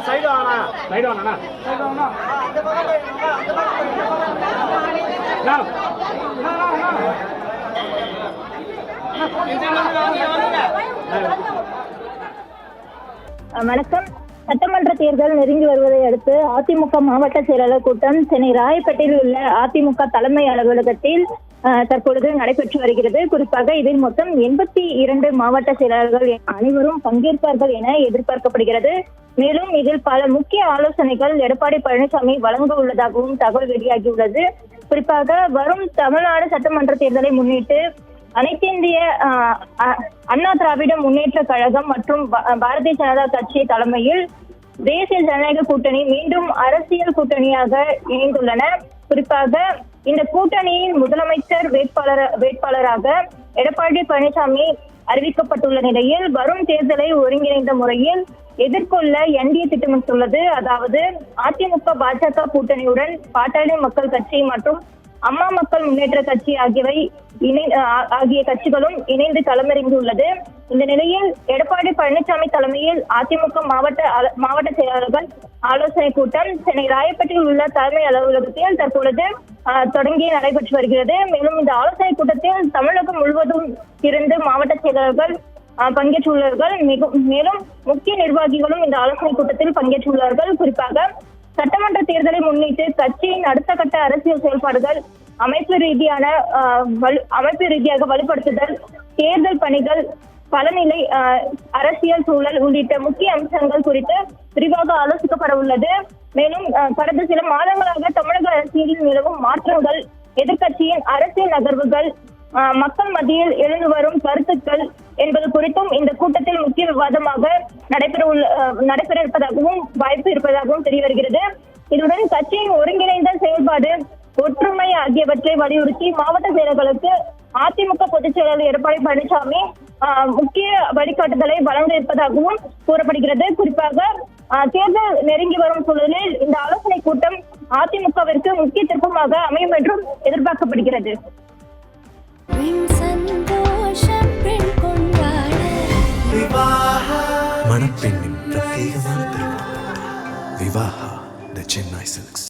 Side வாங்கண்ணா side வாங்கண்ணா வணக்கம். சட்டமன்ற தேர்தல் நெருங்கி வருவதை அடுத்து அதிமுக மாவட்ட செயலாளர் கூட்டம் சென்னை ராயப்பேட்டையில் உள்ள அதிமுக தலைமை அலுவலகத்தில் தற்பொழுது நடைபெற்று வருகிறது. குறிப்பாக இதில் மொத்தம் 82 மாவட்ட செயலாளர்கள் அனைவரும் பங்கேற்பார்கள் என எதிர்பார்க்கப்படுகிறது. மேலும் இதில் பல முக்கிய ஆலோசனைகள் எடப்பாடி பழனிசாமி வழங்க உள்ளதாகவும் தகவல் வெளியாகியுள்ளது. குறிப்பாக வரும் தமிழ்நாடு சட்டமன்ற தேர்தலை முன்னிட்டு அனைத்து இந்திய அண்ணா திராவிட முன்னேற்ற கழகம் மற்றும் பாரதிய ஜனதா கட்சி தலைமையில் தேசிய ஜனநாயக கூட்டணி மீண்டும் அரசியல் கூட்டணியாக இணைந்துள்ளன. குறிப்பாக இந்த கூட்டணியின் முதலமைச்சர் வேட்பாளராக எடப்பாடி பழனிசாமி அறிவிக்கப்பட்டுள்ள நிலையில் வரும் தேர்தலை ஒருங்கிணைந்த முறையில் எதிர்கொள்ள என்டிஏ திட்டமிட்டுள்ளது. அதாவது அதிமுக பாஜக கூட்டணியுடன் பாட்டாளி மக்கள் கட்சி மற்றும் அம்மா மக்கள் முன்னேற்ற கட்சி ஆகிய கட்சிகளும் இணைந்து களமிறங்கியுள்ளது. இந்த நிலையில் எடப்பாடி பழனிசாமி தலைமையில் அதிமுக மாவட்ட செயலாளர்கள் ஆலோசனை கூட்டம் சென்னை ராயப்பேட்டையில் உள்ள தலைமை அலுவலகத்தில் தற்பொழுது தொடங்கி நடைபெற்று வருகிறது. மேலும் இந்த ஆலோசனை கூட்டத்தில் தமிழகம் முழுவதும் இருந்து மாவட்ட செயலாளர்கள் பங்கேற்றுள்ளார்கள். மேலும் முக்கிய நிர்வாகிகளும் இந்த ஆலோசனை கூட்டத்தில் பங்கேற்றுள்ளார்கள். குறிப்பாக சட்டமன்ற தேர்தலை முன்னிட்டு கட்சியின் அடுத்த கட்ட அரசியல் செயல்பாடுகள், அமைப்பு ரீதியாக வலுப்படுத்துதல், தேர்தல் பணிகள், பலநிலை அரசியல் சூழல் உள்ளிட்ட முக்கிய அம்சங்கள் குறித்து விரிவாக ஆலோசிக்கப்பட உள்ளது. மேலும் கடந்த சில மாதங்களாக தமிழக அரசியலில் நிலவும் மாற்றங்கள், எதிர்கட்சியின் அரசியல் நகர்வுகள், மக்கள் மத்தியில் எழுந்து வரும் கருத்துக்கள் என்பது குறித்தும் இந்த கூட்டத்தில் முக்கிய விவாதமாக நடைபெற இருப்பதாகவும் வாய்ப்பு இருப்பதாகவும் தெரிய வருகிறது. இதுடன் கட்சியின் ஒருங்கிணைந்த செயல்பாடு, ஒற்றுமை ஆகியவற்றை வலியுறுத்தி மாவட்ட செயலர்களுக்கு அதிமுக பொதுச் செயலாளர் எடப்பாடி பழனிசாமி முக்கிய வழிகாட்டுதலை வழங்க இருப்பதாகவும் கூறப்படுகிறது. குறிப்பாக தேர்தல் நெருங்கி வரும் சூழலில் இந்த ஆலோசனை கூட்டம் அதிமுகவிற்கு முக்கிய திருப்பமாக அமையும் என்றும் எதிர்பார்க்கப்படுகிறது. மணப்பெண்ணின் பிரத்யேகமான திருமணம் விவாஹா தி சென்னை சில்க்ஸ்.